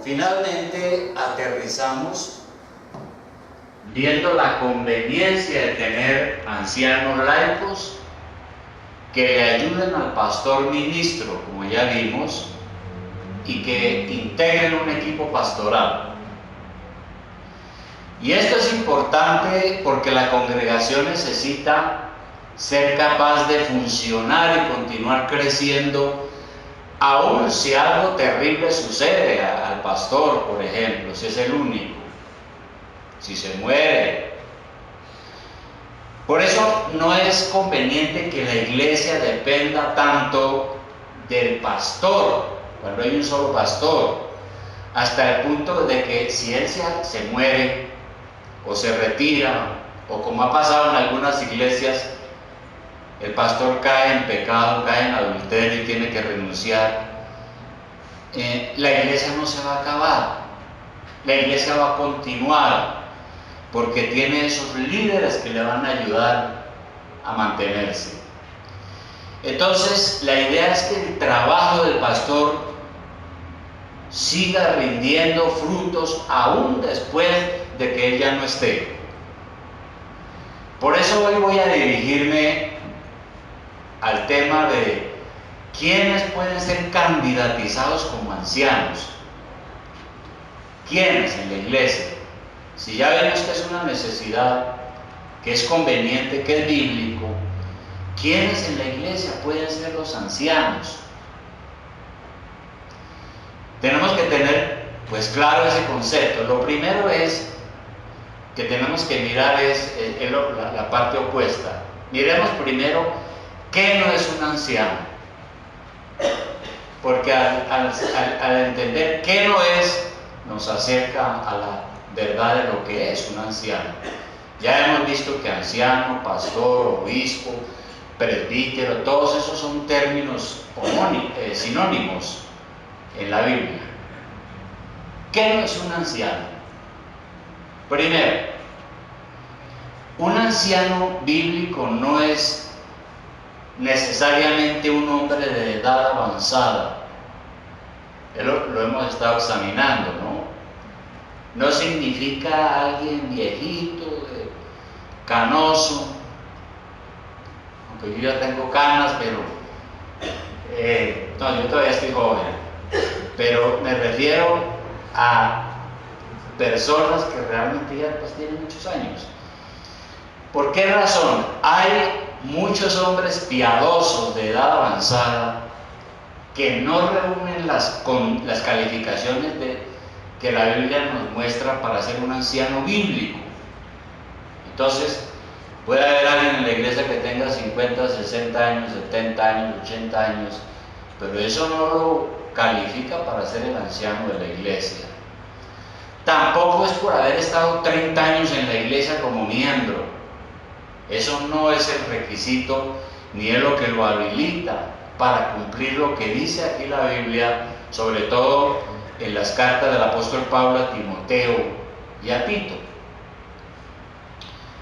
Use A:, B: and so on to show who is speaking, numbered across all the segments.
A: Finalmente aterrizamos viendo la conveniencia de tener ancianos laicos que le ayuden al pastor ministro, como ya vimos, y que integren un equipo pastoral. Y esto es importante porque la congregación necesita ser capaz de funcionar y continuar creciendo, aun si algo terrible sucede al pastor, por ejemplo, si es el único, si se muere. Por eso no es conveniente que la iglesia dependa tanto del pastor, cuando hay un solo pastor, hasta el punto de que si él se muere o se retira, o como ha pasado en algunas iglesias, el pastor cae en pecado, cae en adulterio y tiene que renunciar, la iglesia no se va a acabar, la iglesia va a continuar, porque tiene esos líderes que le van a ayudar a mantenerse. Entonces, la idea es que el trabajo del pastor siga rindiendo frutos aún después de que él ya no esté. Por eso hoy voy a dirigirme al tema de quiénes pueden ser candidatizados como ancianos. ¿Quiénes en la iglesia? Si ya vemos que es una necesidad, que es conveniente, que es bíblico, ¿quiénes en la iglesia pueden ser los ancianos? Tenemos que tener pues claro ese concepto. Lo primero es que tenemos que mirar la parte opuesta. Miremos primero qué no es un anciano, porque al entender qué no es, nos acerca a la verdad de lo que es un anciano. Ya hemos visto que anciano, pastor, obispo, presbítero, todos esos son términos sinónimos en la Biblia. ¿Qué no es un anciano? Primero, un anciano bíblico no es necesariamente un hombre de edad avanzada. Lo hemos estado examinando, ¿no? No significa alguien viejito, canoso, aunque yo ya tengo canas, pero no, yo todavía estoy joven, pero me refiero a personas que realmente ya pues, tienen muchos años. ¿Por qué razón? Hay muchos hombres piadosos de edad avanzada que no reúnen las calificaciones que la Biblia nos muestra para ser un anciano bíblico. Entonces, puede haber alguien en la iglesia que tenga 50, 60 años, 70 años, 80 años, pero eso no lo califica para ser el anciano de la iglesia. Tampoco es por haber estado 30 años en la iglesia como miembro. Eso no es el requisito ni es lo que lo habilita para cumplir lo que dice aquí la Biblia, sobre todo en las cartas del apóstol Pablo a Timoteo y a Tito.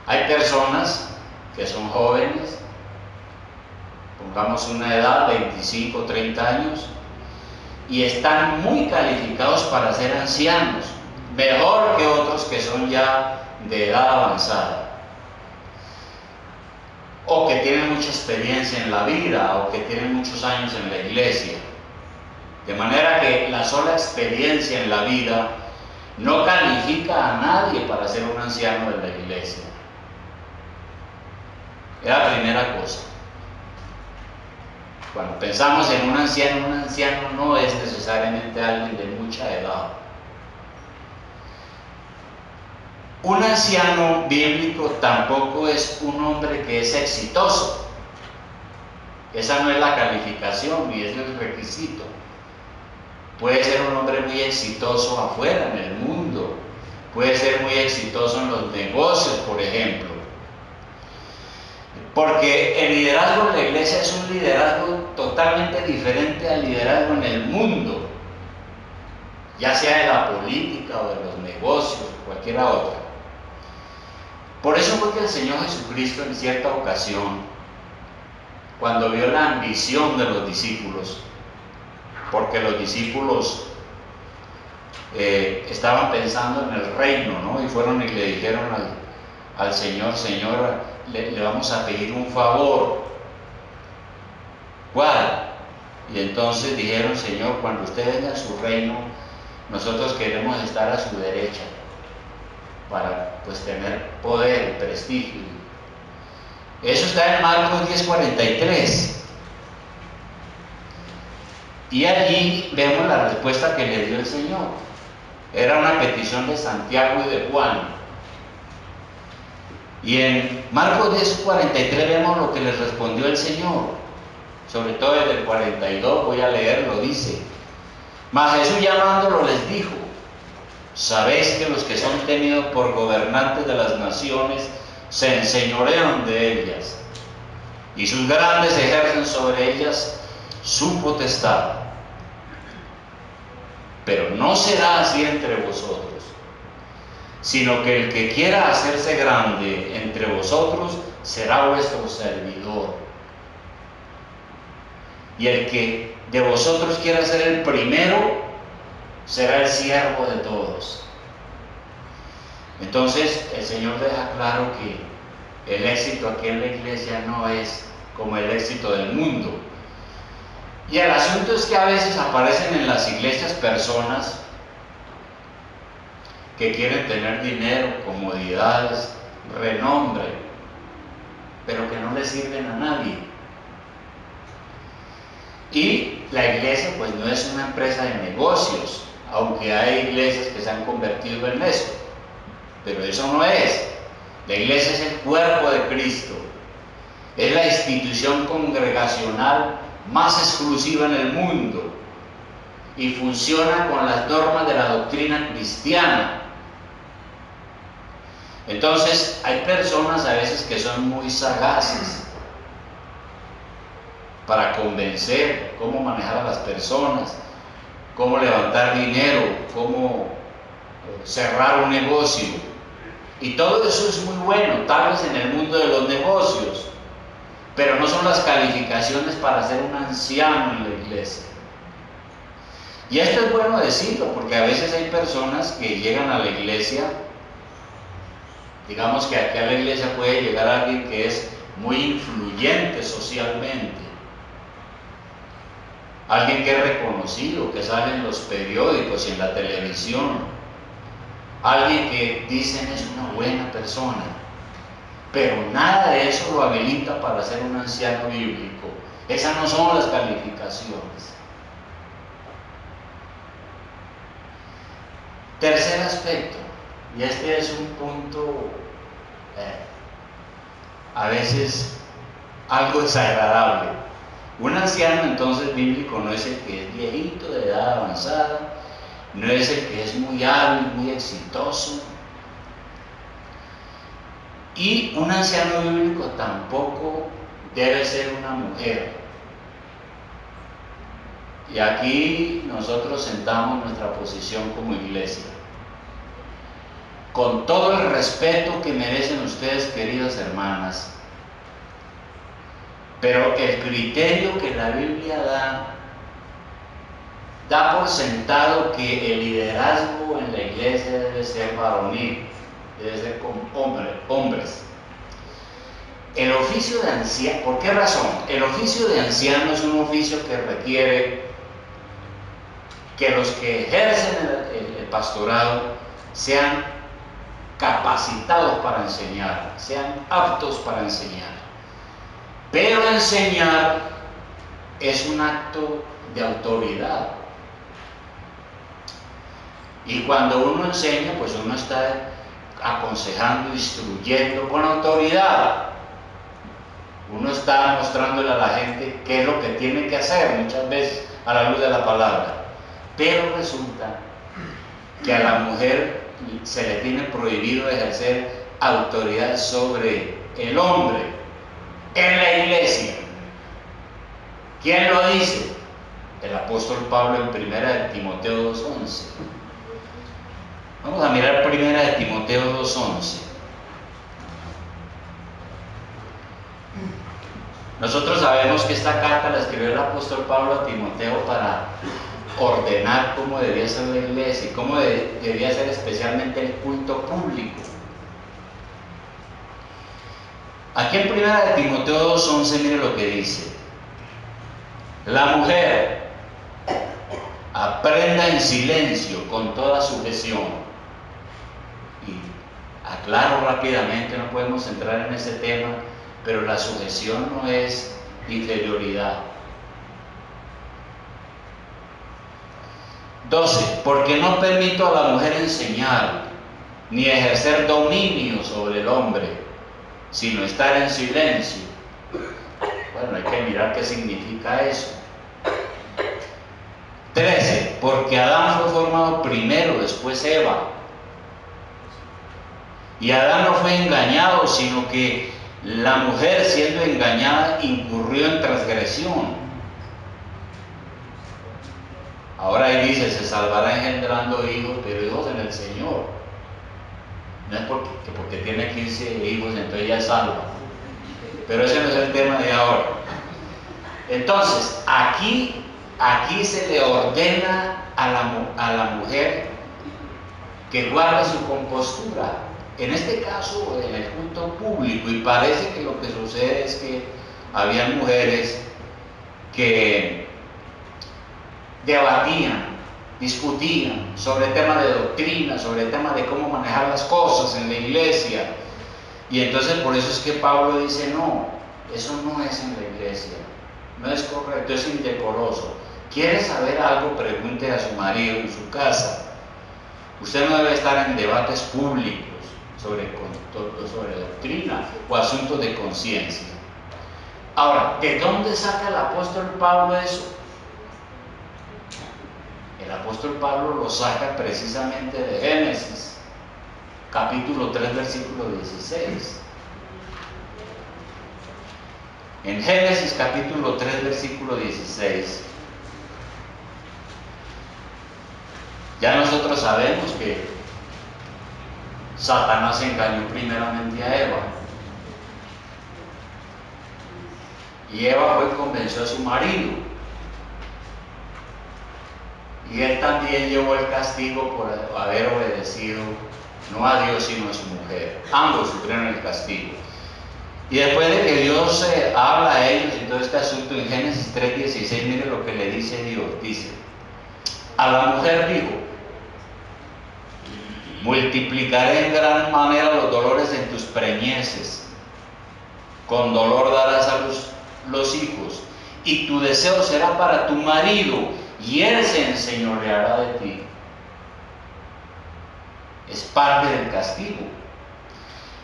A: Hay personas que son jóvenes, pongamos una edad, 25, 30 años, y están muy calificados para ser ancianos, mejor que otros que son ya de edad avanzada, o que tienen mucha experiencia en la vida, o que tienen muchos años en la iglesia. De manera que la sola experiencia en la vida no califica a nadie para ser un anciano de la iglesia. Es la primera cosa. Cuando pensamos en un anciano no es necesariamente alguien de mucha edad. Un anciano bíblico tampoco es un hombre que es exitoso. Esa no es la calificación ni es el requisito. Puede ser un hombre muy exitoso afuera, en el mundo. Puede ser muy exitoso en los negocios, por ejemplo. Porque el liderazgo en la iglesia es un liderazgo totalmente diferente al liderazgo en el mundo, ya sea de la política o de los negocios o cualquiera otra. Por eso fue que el Señor Jesucristo en cierta ocasión, cuando vio la ambición de los discípulos, porque los discípulos estaban pensando en el reino, ¿no? Y fueron y le dijeron al Señor: Señor, le vamos a pedir un favor. ¿Cuál? Y entonces dijeron: Señor, cuando usted venga a su reino, nosotros queremos estar a su derecha para pues tener poder, prestigio. Eso está en Marcos 10:43. Y allí vemos la respuesta que le dio el Señor. Era una petición de Santiago y de Juan. Y en Marcos 10:43 vemos lo que les respondió el Señor. Sobre todo desde el 42, voy a leerlo, dice: Mas Jesús llamándolo les dijo: Sabéis que los que son tenidos por gobernantes de las naciones se enseñorean de ellas, y sus grandes ejercen sobre ellas su potestad. Pero no será así entre vosotros, sino que el que quiera hacerse grande entre vosotros será vuestro servidor. Y el que de vosotros quiera ser el primero será el siervo de todos. Entonces el Señor deja claro que el éxito aquí en la iglesia no es como el éxito del mundo. Y el asunto es que a veces aparecen en las iglesias personas que quieren tener dinero, comodidades, renombre, pero que no le sirven a nadie. Y la iglesia pues no es una empresa de negocios, aunque hay iglesias que se han convertido en eso, pero eso no es. La iglesia es el cuerpo de Cristo, es la institución congregacional más exclusiva en el mundo y funciona con las normas de la doctrina cristiana. Entonces hay personas a veces que son muy sagaces para convencer, cómo manejar a las personas, cómo levantar dinero, cómo cerrar un negocio. Y todo eso es muy bueno, tal vez en el mundo de los negocios, pero no son las calificaciones para ser un anciano en la iglesia. Y esto es bueno decirlo, porque a veces hay personas que llegan a la iglesia, digamos que aquí a la iglesia puede llegar alguien que es muy influyente socialmente, alguien que es reconocido, que sale en los periódicos y en la televisión, alguien que dicen es una buena persona, pero nada de eso lo habilita para ser un anciano bíblico. Esas no son las calificaciones. Tercer aspecto, y este es un punto a veces algo desagradable. Un anciano entonces bíblico no es el que es viejito, de edad avanzada, no es el que es muy hábil, muy exitoso. Y un anciano bíblico tampoco debe ser una mujer. Y aquí nosotros sentamos nuestra posición como iglesia. Con todo el respeto que merecen ustedes, queridas hermanas, pero el criterio que la Biblia da por sentado que el liderazgo en la iglesia debe ser varonil, debe ser con hombres. El oficio de anciano, ¿por qué razón? El oficio de anciano es un oficio que requiere que los que ejercen el pastorado sean capacitados para enseñar, sean aptos para enseñar. Pero enseñar es un acto de autoridad. Y cuando uno enseña, pues uno está aconsejando, instruyendo con autoridad. Uno está mostrándole a la gente qué es lo que tiene que hacer, muchas veces a la luz de la palabra. Pero resulta que a la mujer se le tiene prohibido ejercer autoridad sobre el hombre en la iglesia. ¿Quién lo dice? El apóstol Pablo en 1 de Timoteo 2:11. Vamos a mirar 1 de Timoteo 2:11. Nosotros sabemos que esta carta la escribió el apóstol Pablo a Timoteo para ordenar cómo debía ser la iglesia y cómo debía ser especialmente el culto público. Aquí en 1 Timoteo 2:11, mire lo que dice: la mujer aprenda en silencio con toda sujeción. Y aclaro rápidamente, no podemos entrar en ese tema, pero la sujeción no es inferioridad. 12. Porque no permito a la mujer enseñar, ni ejercer dominio sobre el hombre, sino estar en silencio. Bueno, hay que mirar qué significa eso. 13. Porque Adán fue formado primero, después Eva. Y Adán no fue engañado, sino que la mujer, siendo engañada, incurrió en transgresión. Ahora ahí dice: se salvará engendrando hijos, pero hijos en el Señor. No es porque tiene 15 hijos, entonces ya es salva. Pero ese no es el tema de ahora. Entonces, aquí se le ordena a la mujer que guarde su compostura. En este caso, en el culto público, y parece que lo que sucede es que habían mujeres que debatían, discutían sobre temas de doctrina, sobre temas de cómo manejar las cosas en la iglesia. Y entonces por eso es que Pablo dice: no, eso no es en la iglesia, no es correcto, es indecoroso. ¿Quiere saber algo? Pregunte a su marido en su casa. Usted no debe estar en debates públicos sobre doctrina o asuntos de conciencia. Ahora, ¿de dónde saca el apóstol Pablo eso? El apóstol Pablo lo saca precisamente de Génesis, capítulo 3, versículo 16. En Génesis capítulo 3, versículo 16, ya nosotros sabemos que Satanás engañó primeramente a Eva. Y Eva fue y convenció a su marido. Y él también llevó el castigo por haber obedecido no a Dios sino a su mujer. Ambos sufrieron el castigo. Y después de que Dios habla a ellos y todo este asunto, en Génesis 3:16, mire lo que le dice Dios. Dice: a la mujer dijo: multiplicaré en gran manera los dolores en tus preñeces, con dolor darás a los hijos, y tu deseo será para tu marido, y él se enseñoreará de ti. Es parte del castigo.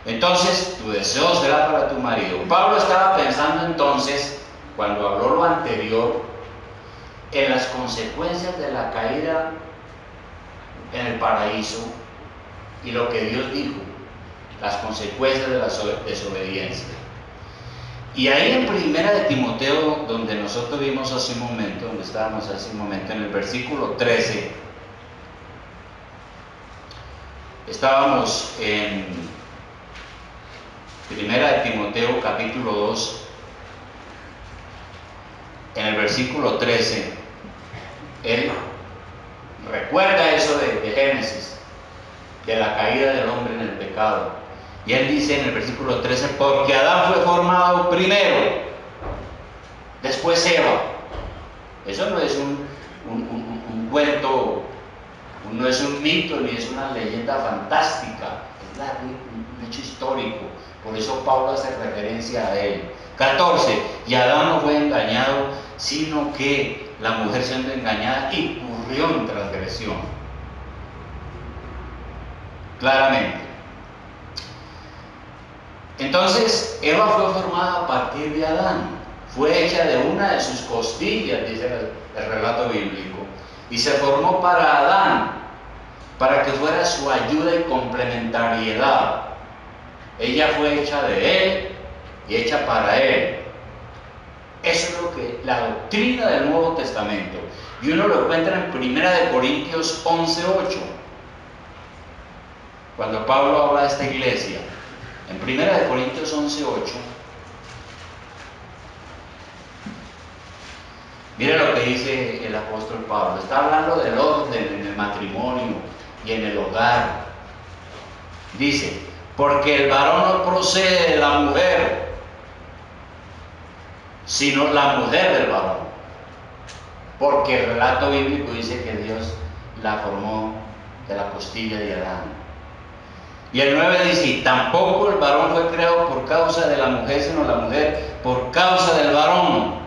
A: Entonces, tu deseo será para tu marido. Pablo estaba pensando entonces, cuando habló lo anterior, en las consecuencias de la caída en el paraíso y lo que Dios dijo, las consecuencias de la desobediencia. Y ahí en 1 de Timoteo, donde nosotros vimos hace un momento, donde estábamos hace un momento, en el versículo 13, estábamos en 1 de Timoteo capítulo 2, en el versículo 13, él recuerda eso de Génesis, de la caída del hombre en el pecado. Y él dice en el versículo 13: porque Adán fue formado primero, después Eva. Eso no es un cuento, no es un mito, ni es una leyenda fantástica, es un hecho histórico. Por eso Pablo hace referencia a él. 14. Y Adán no fue engañado, sino que la mujer, siendo engañada, incurrió en transgresión. Claramente. Entonces, Eva fue formada a partir de Adán. Fue hecha de una de sus costillas, dice el relato bíblico. Y se formó para Adán, para que fuera su ayuda y complementariedad. Ella fue hecha de él y hecha para él. Eso es lo que la doctrina del Nuevo Testamento. Y uno lo encuentra en 1 Corintios 11:8. Cuando Pablo habla de esta iglesia, en 1 Corintios 11:8, Mire lo que dice el apóstol Pablo. Está hablando del orden en el matrimonio y en el hogar. Dice, porque el varón no procede de la mujer, sino la mujer del varón. Porque el relato bíblico dice que Dios la formó de la costilla de Adán. Y el 9 dice, tampoco el varón fue creado por causa de la mujer, sino la mujer por causa del varón.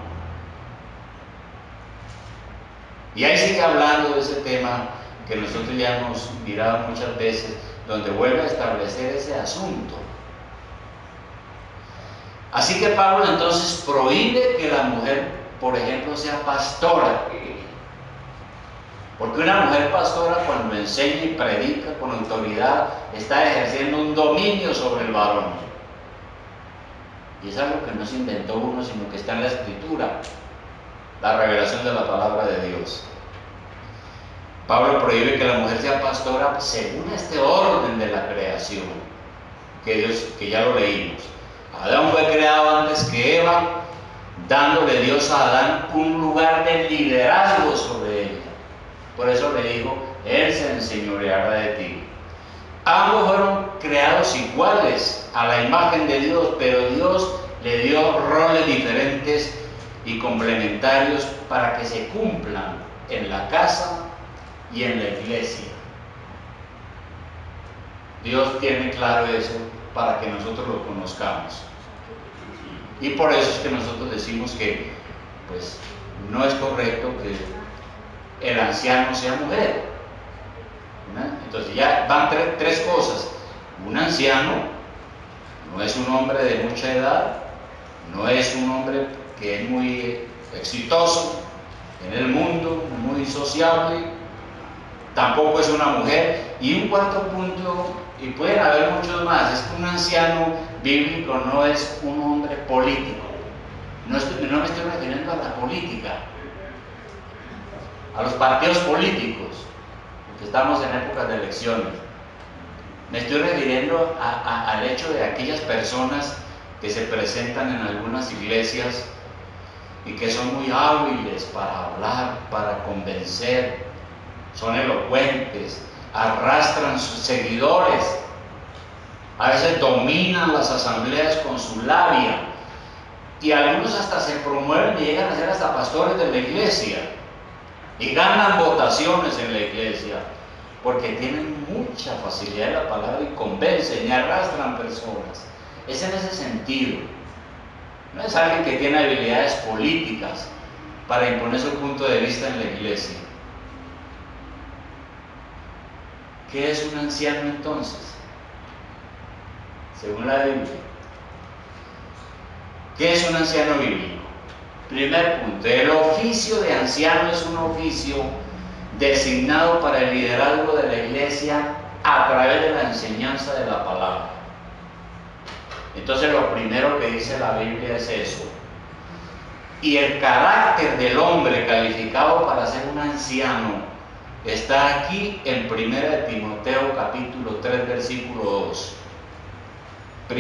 A: Y ahí sigue hablando de ese tema que nosotros ya hemos mirado muchas veces, donde vuelve a establecer ese asunto. Así que Pablo entonces prohíbe que la mujer, por ejemplo, sea pastora. Porque una mujer pastora, cuando enseña y predica con autoridad, está ejerciendo un dominio sobre el varón. Y es algo que no se inventó uno, sino que está en la Escritura, la revelación de la palabra de Dios. Pablo prohíbe que la mujer sea pastora según este orden de la creación, que ya lo leímos. Adán fue creado antes que Eva, dándole Dios a Adán un lugar de liderazgo sobre ella. Por eso le dijo, Él se enseñoreará de ti. Ambos fueron creados iguales a la imagen de Dios, pero Dios le dio roles diferentes y complementarios para que se cumplan en la casa y en la iglesia. Dios tiene claro eso para que nosotros lo conozcamos. Y por eso es que nosotros decimos que pues no es correcto que el anciano sea mujer, ¿no? Entonces ya van tres cosas. Un anciano no es un hombre de mucha edad, no es un hombre que es muy exitoso en el mundo, muy sociable, tampoco es una mujer. Y un cuarto punto, y pueden haber muchos más, es que un anciano bíblico no es un hombre político. No me estoy refiriendo a la política, a los partidos políticos, porque estamos en épocas de elecciones. Me estoy refiriendo al hecho de aquellas personas que se presentan en algunas iglesias y que son muy hábiles para hablar, para convencer, son elocuentes, arrastran sus seguidores, a veces dominan las asambleas con su labia, y algunos hasta se promueven y llegan a ser hasta pastores de la iglesia y ganan votaciones en la iglesia porque tienen mucha facilidad en la palabra y convencen y arrastran personas. Es en ese sentido. No es alguien que tiene habilidades políticas para imponer su punto de vista en la iglesia. ¿Qué es un anciano entonces? Según la Biblia. ¿Qué es un anciano bíblico? Primer punto, el oficio de anciano es un oficio designado para el liderazgo de la iglesia a través de la enseñanza de la palabra. Entonces lo primero que dice la Biblia es eso. Y el carácter del hombre calificado para ser un anciano está aquí en 1 Timoteo capítulo 3 versículo 2. 1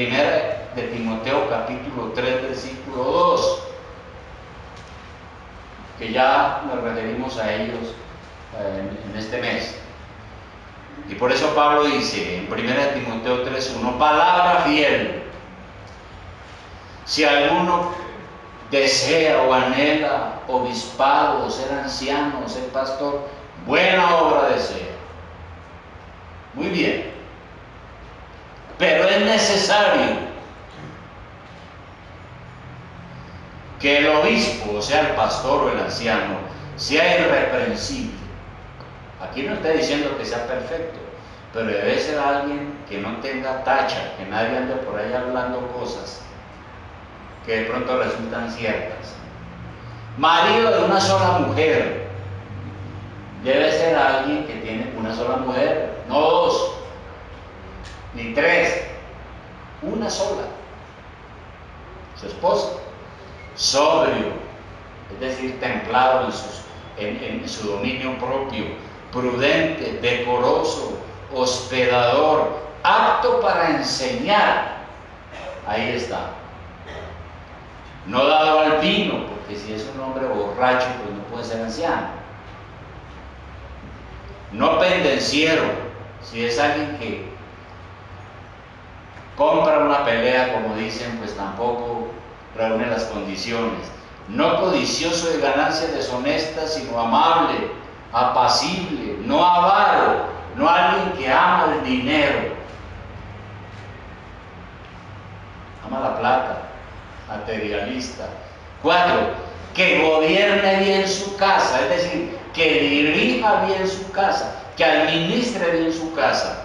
A: Timoteo capítulo 3 versículo 2, que ya nos referimos a ellos en este mes. Y por eso Pablo dice en 1 Timoteo 3:1, palabra fiel. Si alguno desea o anhela obispado, o ser anciano, o ser pastor, buena obra desea. Muy bien. Pero es necesario que el obispo, o sea el pastor o el anciano, sea irreprensible. Aquí no está diciendo que sea perfecto, pero debe ser alguien que no tenga tacha, que nadie ande por ahí hablando cosas que de pronto resultan ciertas. Marido de una sola mujer. Debe ser alguien que tiene una sola mujer, no dos, ni tres, una sola, su esposa. Sobrio, es decir, templado en su dominio propio, prudente, decoroso, hospedador, apto para enseñar. Ahí está. No dado al vino, porque que si es un hombre borracho, pues no puede ser anciano. No pendenciero, si es alguien que compra una pelea, como dicen, pues tampoco reúne las condiciones. No codicioso de ganancias deshonestas, sino amable, apacible, no avaro, no alguien que ama el dinero, ama la plata, materialista. 4, que gobierne bien su casa, es decir, que dirija bien su casa, que administre bien su casa,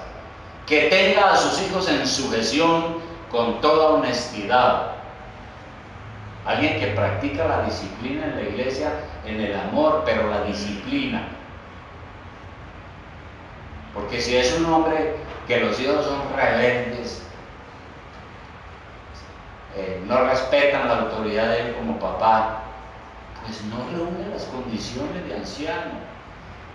A: que tenga a sus hijos en sujeción con toda honestidad. Alguien que practica la disciplina en la iglesia, en el amor, pero la disciplina. Porque si es un hombre que los hijos son rebeldes, no respetan la autoridad de él como papá, pues no reúne las condiciones de anciano.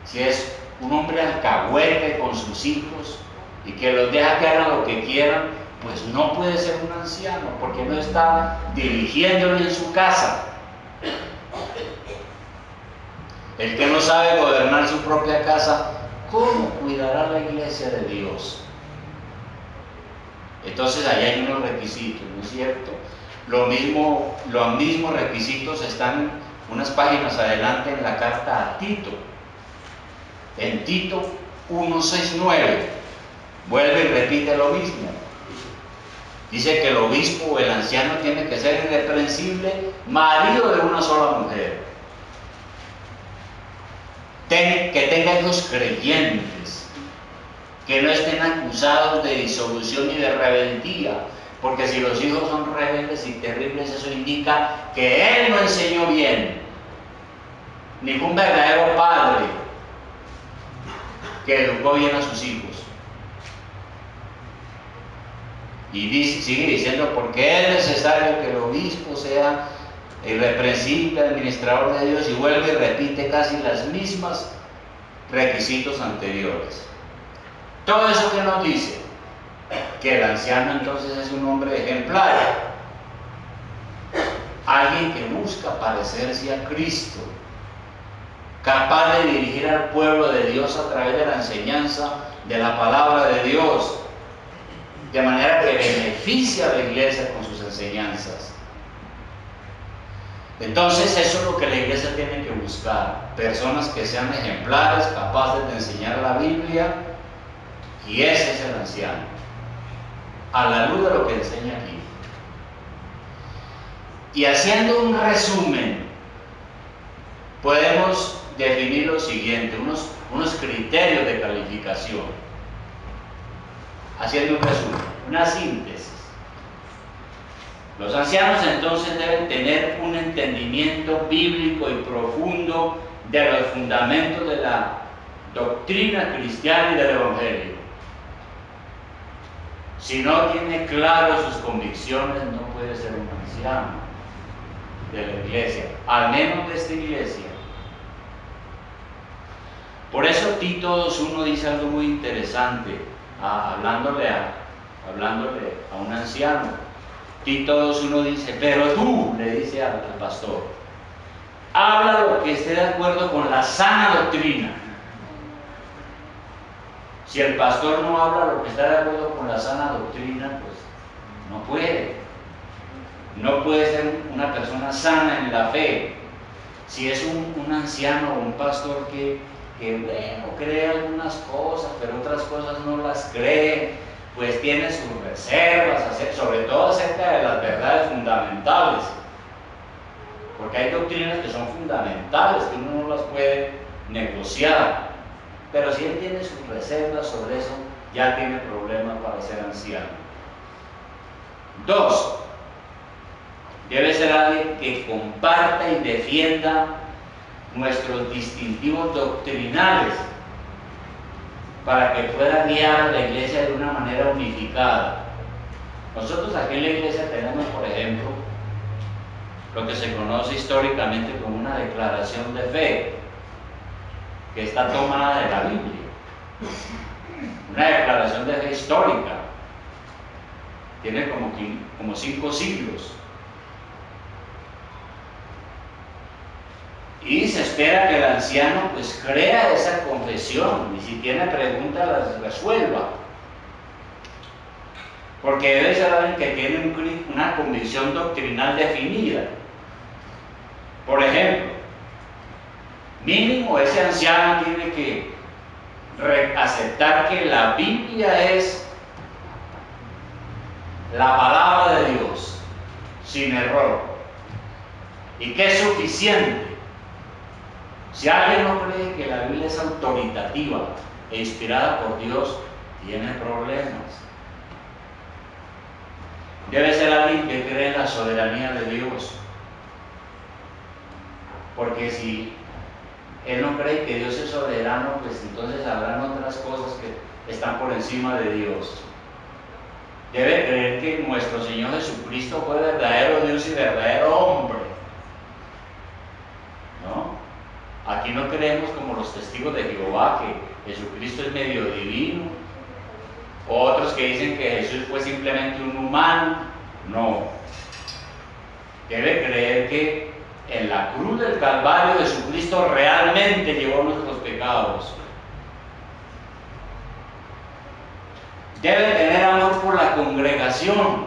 A: Si es un hombre alcahuete con sus hijos y que los deja que hagan lo que quieran, pues no puede ser un anciano, porque no está dirigiéndole en su casa. El que no sabe gobernar su propia casa, ¿cómo cuidará la iglesia de Dios? Entonces ahí hay unos requisitos, ¿no es cierto? Los mismos requisitos están unas páginas adelante en la carta a Tito. En Tito 1:6-9 vuelve y repite lo mismo. Dice que el obispo o el anciano tiene que ser irreprensible, marido de una sola mujer, que tenga hijos creyentes, que no estén acusados de disolución y de rebeldía, porque si los hijos son rebeldes y terribles, eso indica que él no enseñó bien, ningún verdadero padre que educó bien a sus hijos. Y sigue diciendo, porque es necesario que el obispo sea irreprensible, administrador de Dios, y vuelve y repite casi las mismas requisitos anteriores. Todo eso que nos dice, que el anciano entonces es un hombre ejemplar, alguien que busca parecerse a Cristo, capaz de dirigir al pueblo de Dios a través de la enseñanza de la palabra de Dios, de manera que beneficia a la iglesia con sus enseñanzas. Entonces eso es lo que la iglesia tiene que buscar, personas que sean ejemplares, capaces de enseñar la Biblia, y ese es el anciano, a la luz de lo que enseña aquí. Y haciendo un resumen, podemos definir lo siguiente, unos criterios de calificación. Haciendo un resumen, una síntesis. Los ancianos entonces deben tener un entendimiento bíblico y profundo de los fundamentos de la doctrina cristiana y del Evangelio. Si no tiene claro sus convicciones, no puede ser un anciano de la iglesia, al menos de esta iglesia. Por eso Tito 2:1 dice algo muy interesante, hablándole a un anciano. Tito 2:1 dice, pero tú, le dice al pastor, habla lo que esté de acuerdo con la sana doctrina. Si el pastor no habla lo que está de acuerdo con la sana doctrina, pues no puede. No puede ser una persona sana en la fe. Si es un anciano o un pastor que bueno, cree algunas cosas, pero otras cosas no las cree, pues tiene sus reservas, sobre todo acerca de las verdades fundamentales. Porque hay doctrinas que son fundamentales, que uno no las puede negociar. Pero si él tiene sus reservas sobre eso, ya tiene problemas para ser anciano. 2. Debe ser alguien que comparta y defienda nuestros distintivos doctrinales para que pueda guiar a la iglesia de una manera unificada. Nosotros aquí en la iglesia tenemos, por ejemplo, lo que se conoce históricamente como una declaración de fe, que está tomada de la Biblia. Una declaración de fe histórica. Tiene como 5 siglos. Y se espera que el anciano pues crea esa confesión y si tiene preguntas las resuelva. Porque debe ser alguien que tiene una convicción doctrinal definida. Por ejemplo, mínimo ese anciano tiene que aceptar que la Biblia es la palabra de Dios, sin error, y que es suficiente. Si alguien no cree que la Biblia es autoritativa e inspirada por Dios, tiene problemas. Debe ser alguien que cree en la soberanía de Dios. Porque si él no cree que Dios es soberano, pues entonces habrán otras cosas que están por encima de Dios. Debe creer que nuestro Señor Jesucristo fue verdadero Dios y verdadero hombre. ¿No? Aquí no creemos como los testigos de Jehová que Jesucristo es medio divino, o otros que dicen que Jesús fue simplemente un humano. No. Debe creer que en la cruz del Calvario Jesucristo realmente llevó nuestros pecados. Debe tener amor por la congregación.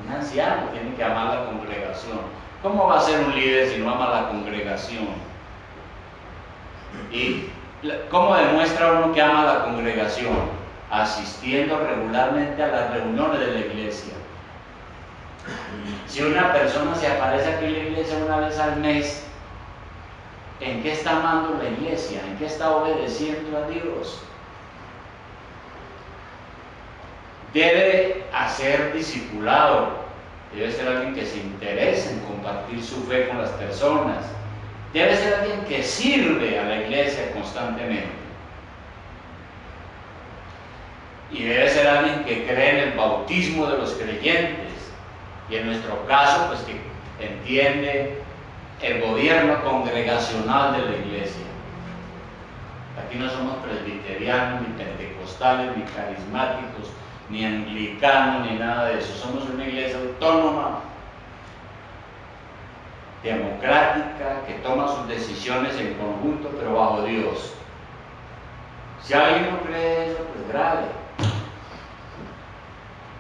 A: Un anciano tiene que amar la congregación. ¿Cómo va a ser un líder si no ama la congregación? ¿Y cómo demuestra uno que ama la congregación? Asistiendo regularmente a las reuniones de la iglesia. Si una persona se aparece aquí en la iglesia una vez al mes, ¿en qué está amando la iglesia? ¿En qué está obedeciendo a Dios? Debe ser discipulado, debe ser alguien que se interese en compartir su fe con las personas, debe ser alguien que sirve a la iglesia constantemente y debe ser alguien que cree en el bautismo de los creyentes y en nuestro caso pues que entiende el gobierno congregacional de la iglesia. Aquí no somos presbiterianos, ni pentecostales, ni carismáticos, ni anglicanos, ni nada de eso. Somos una iglesia autónoma, democrática, que toma sus decisiones en conjunto, pero bajo Dios. Si alguien no cree eso, pues grave.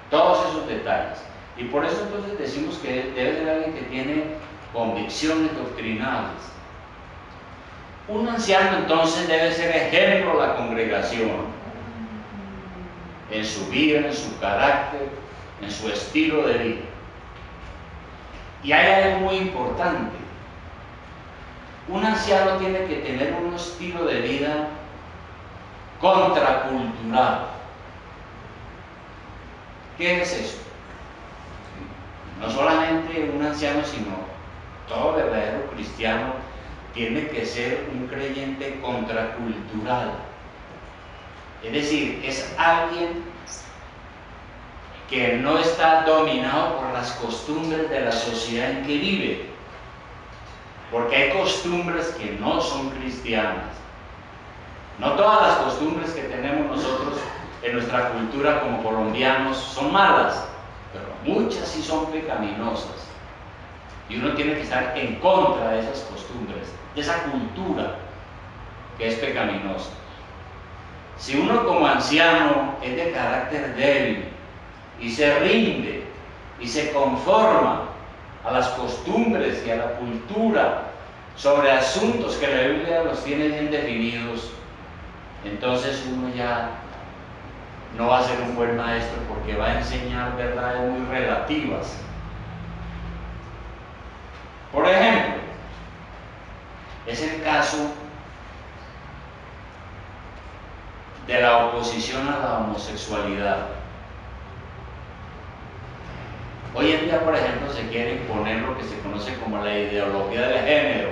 A: Todos esos detalles. Y por eso entonces decimos que debe ser alguien que tiene convicciones doctrinales. Un anciano entonces debe ser ejemplo a la congregación. En su vida, en su carácter, en su estilo de vida. Y hay algo muy importante. Un anciano tiene que tener un estilo de vida contracultural. ¿Qué es eso? No solamente un anciano, sino todo verdadero cristiano tiene que ser un creyente contracultural. Es decir, es alguien que no está dominado por las costumbres de la sociedad en que vive, porque hay costumbres que no son cristianas. No todas las costumbres que tenemos nosotros en nuestra cultura como colombianos son malas, pero muchas sí son pecaminosas. Y uno tiene que estar en contra de esas costumbres, de esa cultura que es pecaminosa. Si uno como anciano es de carácter débil y se rinde y se conforma a las costumbres y a la cultura sobre asuntos que la Biblia los tiene bien definidos, entonces uno ya no va a ser un buen maestro porque va a enseñar verdades muy relativas. Por ejemplo, es el caso de la oposición a la homosexualidad. Hoy en día, por ejemplo, se quiere imponer lo que se conoce como la ideología del género.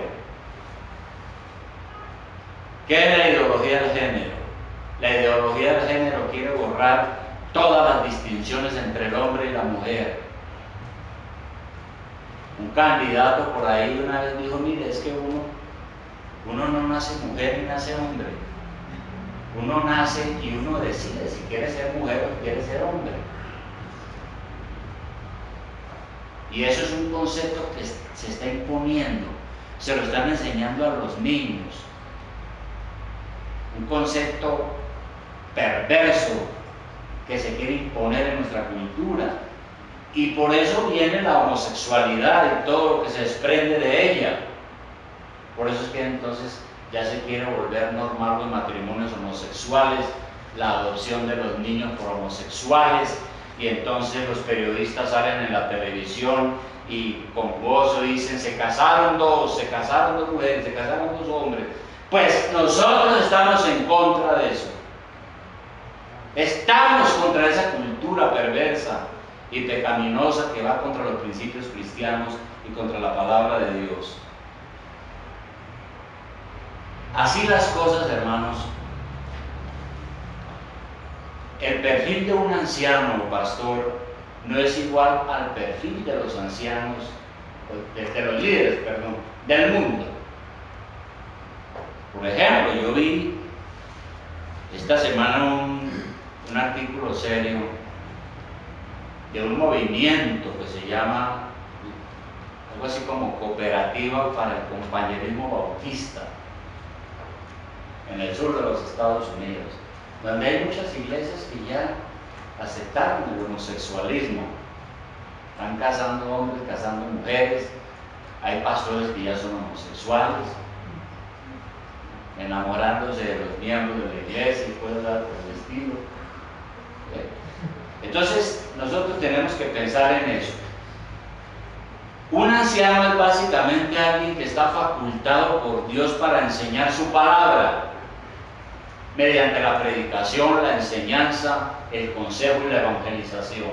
A: ¿Qué es la ideología del género? La ideología del género quiere borrar todas las distinciones entre el hombre y la mujer. Un candidato por ahí una vez dijo, mire, es que uno no nace mujer ni nace hombre. Uno nace y uno decide si quiere ser mujer o quiere ser hombre. Y eso es un concepto que se está imponiendo. se lo están enseñando a los niños. Un concepto perverso que se quiere imponer en nuestra cultura. Y por eso viene la homosexualidad y todo lo que se desprende de ella. Por eso es que entonces ya se quiere volver normal los matrimonios homosexuales, la adopción de los niños por homosexuales, y entonces los periodistas salen en la televisión y con gozo dicen: se casaron dos mujeres, se casaron dos hombres. Pues nosotros estamos en contra de eso. Estamos contra esa cultura perversa y pecaminosa que va contra los principios cristianos y contra la palabra de Dios. Así las cosas, hermanos. El perfil de un anciano o pastor no es igual al perfil de los ancianos, de los líderes, perdón, del mundo. Por ejemplo, yo vi esta semana un artículo serio de un movimiento que se llama algo así como Cooperativa para el Compañerismo Bautista en el sur de los Estados Unidos, donde hay muchas iglesias que ya aceptaron el homosexualismo. Están casando hombres, casando mujeres. Hay pastores que ya son homosexuales, enamorándose de los miembros de la iglesia y cosas por el estilo. Entonces, nosotros tenemos que pensar en eso. Un anciano es básicamente alguien que está facultado por Dios para enseñar su palabra, mediante la predicación, la enseñanza, el consejo y la evangelización.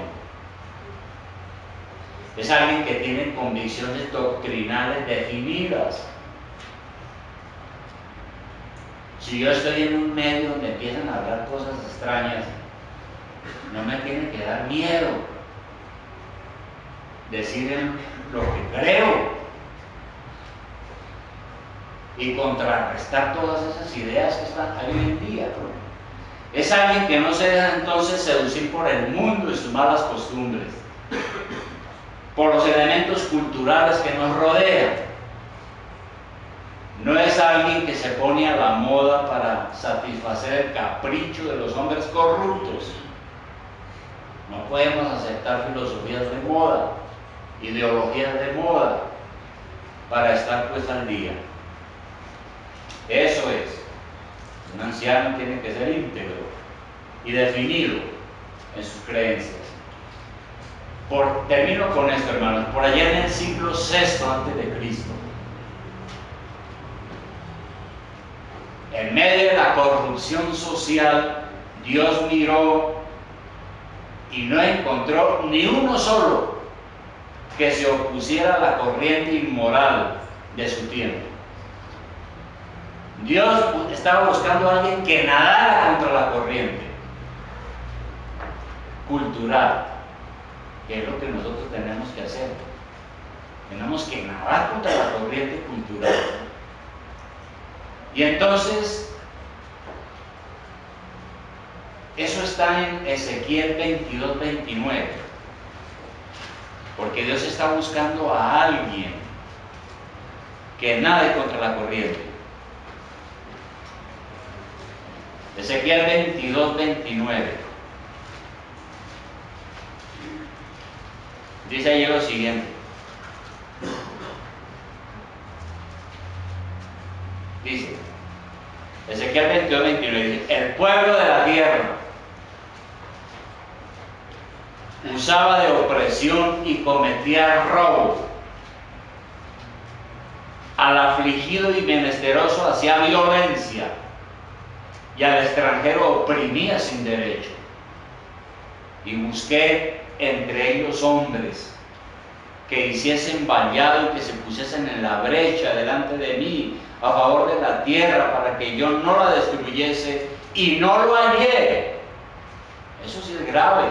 A: Es alguien que tiene convicciones doctrinales definidas. Si yo estoy en un medio donde empiezan a hablar cosas extrañas, no me tiene que dar miedo decir lo que creo y contrarrestar todas esas ideas que están ahí hoy en día. Es alguien que no se deja entonces seducir por el mundo y sus malas costumbres, por los elementos culturales que nos rodean. No es alguien que se pone a la moda para satisfacer el capricho de los hombres corruptos. No podemos aceptar filosofías de moda, ideologías de moda, para estar pues al día. Eso es. Un anciano tiene que ser íntegro y definido en sus creencias. Termino con esto, hermanos. Por allá en el siglo VI antes de Cristo, en medio de la corrupción social, Dios miró y no encontró ni uno solo que se opusiera a la corriente inmoral de su tiempo. Dios estaba buscando a alguien que nadara contra la corriente cultural, que es lo que nosotros tenemos que hacer. Tenemos que nadar contra la corriente cultural. Y entonces, eso está en Ezequiel 22:29, porque Dios está buscando a alguien que nade contra la corriente. Ezequiel 22:29 dice allí lo siguiente: dice Ezequiel 22:29, dice: el pueblo de la tierra usaba de opresión y cometía robo, al afligido y menesteroso hacía violencia, y al extranjero oprimía sin derecho. Y busqué entre ellos hombres que hiciesen vallado y que se pusiesen en la brecha delante de mí a favor de la tierra, para que yo no la destruyese, y no lo hallé. Eso sí es grave.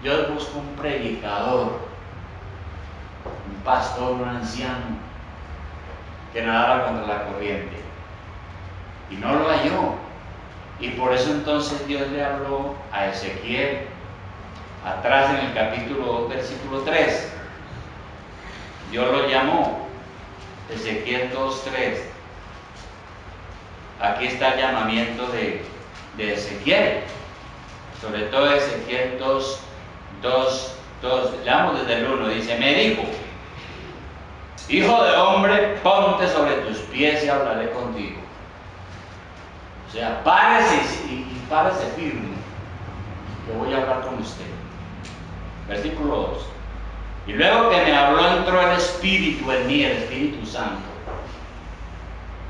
A: Dios busca un predicador, un pastor, un anciano que nadara contra la corriente, y no lo halló. Y por eso entonces Dios le habló a Ezequiel atrás en el capítulo 2, versículo 3. Dios lo llamó Ezequiel 2:3. Aquí está el llamamiento de Ezequiel, sobre todo Ezequiel 2:2. Leamos desde el 1, dice: me dijo, hijo de hombre, ponte sobre tus pies y hablaré contigo. O sea, párese y párese firme, que voy a hablar con usted. Versículo 2. Y luego que me habló, entró el Espíritu en mí, el Espíritu Santo,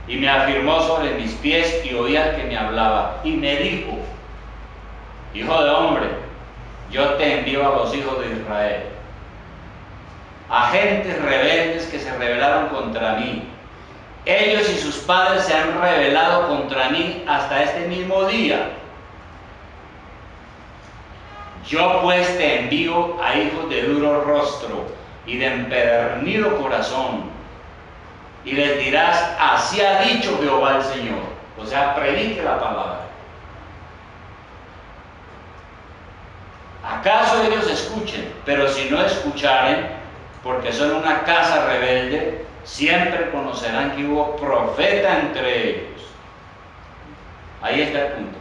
A: y me afirmó sobre mis pies, y oí al que me hablaba, y me dijo: hijo de hombre, yo te envío a los hijos de Israel, a gentes rebeldes que se rebelaron contra mí. Ellos y sus padres se han rebelado contra mí hasta este mismo día. Yo pues te envío a hijos de duro rostro y de empedernido corazón, y les dirás: así ha dicho Jehová el Señor. O sea, predique la palabra. ¿Acaso ellos escuchen? Pero si no escucharen, porque son una casa rebelde, siempre conocerán que hubo profeta entre ellos. Ahí está el punto.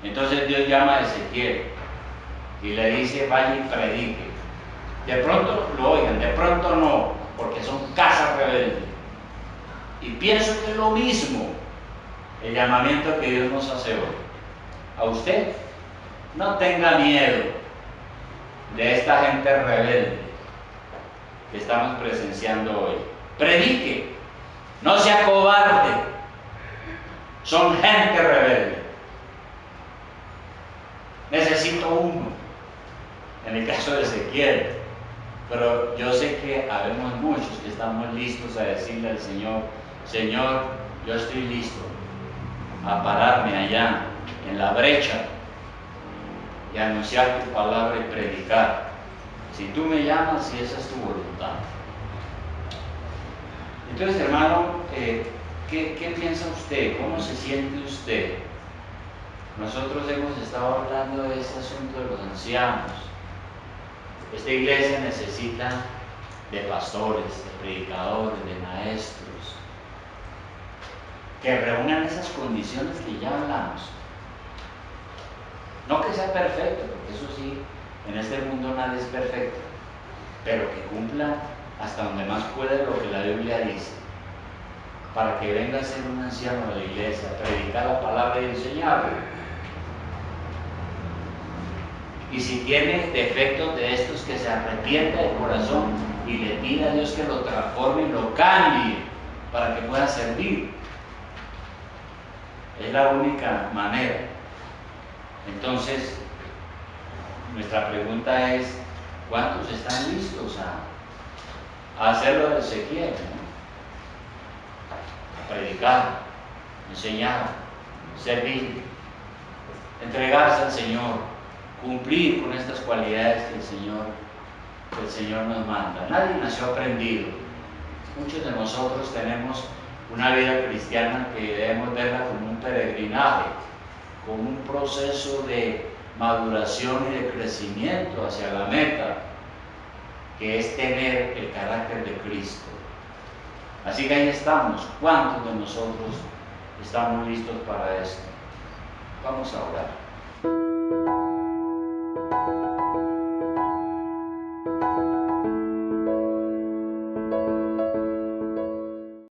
A: Entonces Dios llama a Ezequiel y le dice: vaya y predique. De pronto lo oigan, de pronto no, porque son casas rebeldes. Y pienso que es lo mismo el llamamiento que Dios nos hace hoy. A usted, no tenga miedo de esta gente rebelde que estamos presenciando hoy. Predique, no sea cobarde. Son gente rebelde. Necesito uno, en el caso de Ezequiel, pero yo sé que habemos muchos que estamos listos a decirle al Señor: Señor, yo estoy listo a pararme allá en la brecha y anunciar tu palabra y predicar. Si tú me llamas, si esa es tu voluntad. Entonces, hermano, ¿qué piensa usted? ¿Cómo se siente usted? Nosotros hemos estado hablando de este asunto de los ancianos. Esta iglesia necesita de pastores, de predicadores, de maestros, que reúnan esas condiciones que ya hablamos. No que sea perfecto, porque eso sí, en este mundo nadie es perfecto, pero que cumpla hasta donde más puede lo que la Biblia dice, para que venga a ser un anciano de la iglesia, a predicar la palabra y enseñarla. Y si tiene defectos de estos, que se arrepienta de corazón y le pida a Dios que lo transforme y lo cambie para que pueda servir. Es la única manera. Entonces, nuestra pregunta es: ¿cuántos están listos a hacer lo de Ezequiel, ¿no? A predicar, enseñar, servir, entregarse al Señor, cumplir con estas cualidades que el Señor nos manda? Nadie nació aprendido. Muchos de nosotros tenemos una vida cristiana que debemos verla como un peregrinaje, como un proceso de maduración y de crecimiento hacia la meta, que es tener el carácter de Cristo. Así que ahí estamos. ¿Cuántos de nosotros estamos listos para esto? Vamos a orar.